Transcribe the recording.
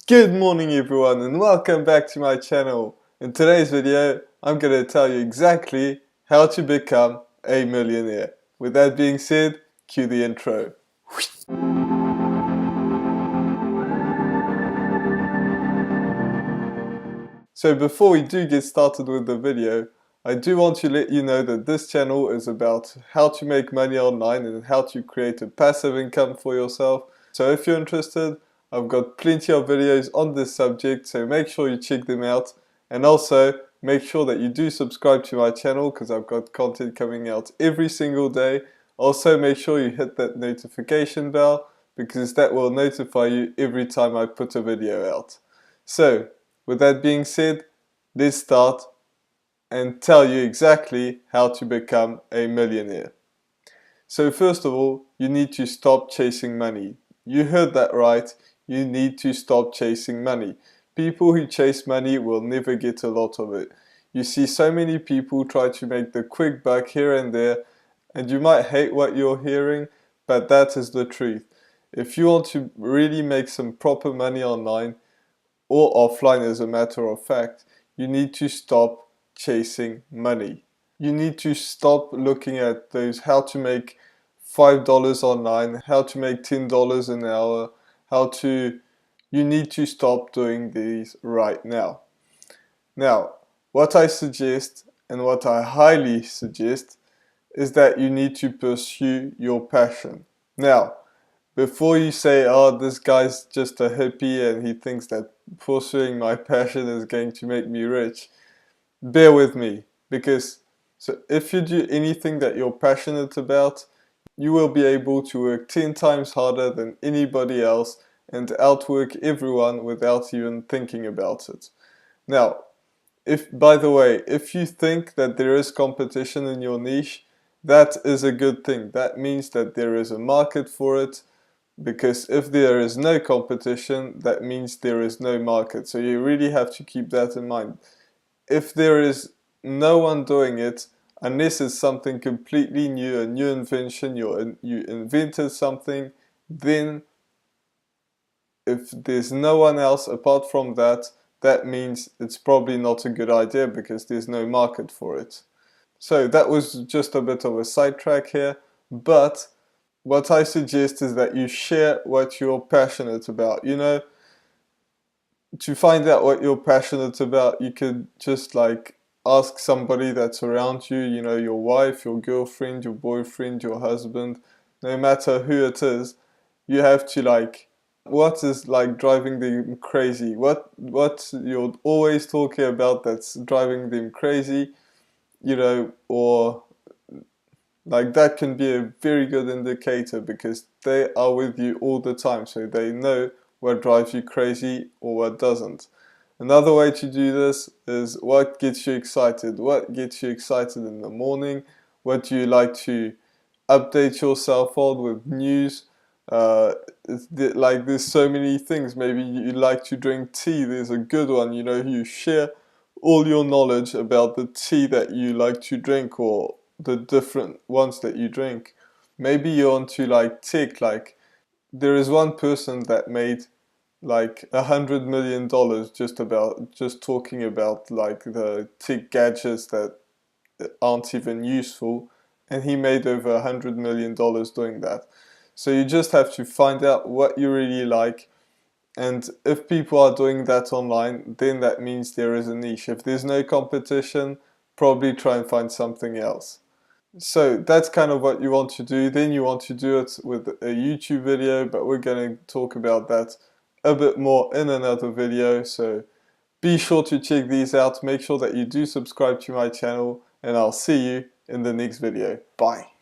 Good morning everyone and welcome back to my channel. In today's video I'm going to tell you exactly how to become a millionaire. With that being said, cue the intro. So before we do get started with the video, I do want to let you know that this channel is about how to make money online and how to create a passive income for yourself. So if you're interested, I've got plenty of videos on this subject, so make sure you check them out. And also, make sure that you do subscribe to my channel because I've got content coming out every single day. Also, make sure you hit that notification bell because that will notify you every time I put a video out. So, with that being said, let's start and tell you exactly how to become a millionaire. So first of all, you need to stop chasing money. You heard that right. You need to stop chasing money. People who chase money will never get a lot of it. You see so many people try to make the quick buck here and there, and you might hate what you're hearing, but that is the truth. If you want to really make some proper money online, or offline as a matter of fact, you need to stop chasing money. You need to stop looking at those how to make $5 online, how to make $10 an hour, you need to stop doing these right now. Now, what I suggest and what I highly suggest is that you need to pursue your passion. Now, before you say, oh, this guy's just a hippie and he thinks that pursuing my passion is going to make me rich, bear with me, because if you do anything that you're passionate about, you will be able to work 10 times harder than anybody else and outwork everyone without even thinking about it. Now, by the way, if you think that there is competition in your niche, that is a good thing. That means that there is a market for it. Because if there is no competition, that means there is no market. So you really have to keep that in mind. If there is no one doing it, unless it's something completely new, a new invention, you invented something, then if there's no one else apart from that, that means it's probably not a good idea because there's no market for it. So that was just a bit of a sidetrack here, but what I suggest is that you share what you're passionate about. You know, to find out what you're passionate about, you could just like ask somebody that's around you, you know, your wife, your girlfriend, your boyfriend, your husband, no matter who it is, you have to like, what is like driving them crazy? What you're always talking about that's driving them crazy, you know, or like that can be a very good indicator because they are with you all the time, so they know what drives you crazy or what doesn't. Another way to do this is what gets you excited. What gets you excited in the morning? What do you like to update yourself on with news? Like there's so many things. Maybe you like to drink tea. There's a good one, you know, you share all your knowledge about the tea that you like to drink or the different ones that you drink. Maybe you're onto like tech, like there is one person that made like $100 million just talking about like the tech gadgets that aren't even useful, and he made over $100 million doing that. So you just have to find out what you really like, and if people are doing that online, then that means there is a niche. If there's no competition, probably try and find something else. So that's kind of what you want to do. Then you want to do it with a YouTube video, but we're going to talk about that a bit more in another video. So be sure to check these out. Make sure that you do subscribe to my channel, and I'll see you in the next video. Bye.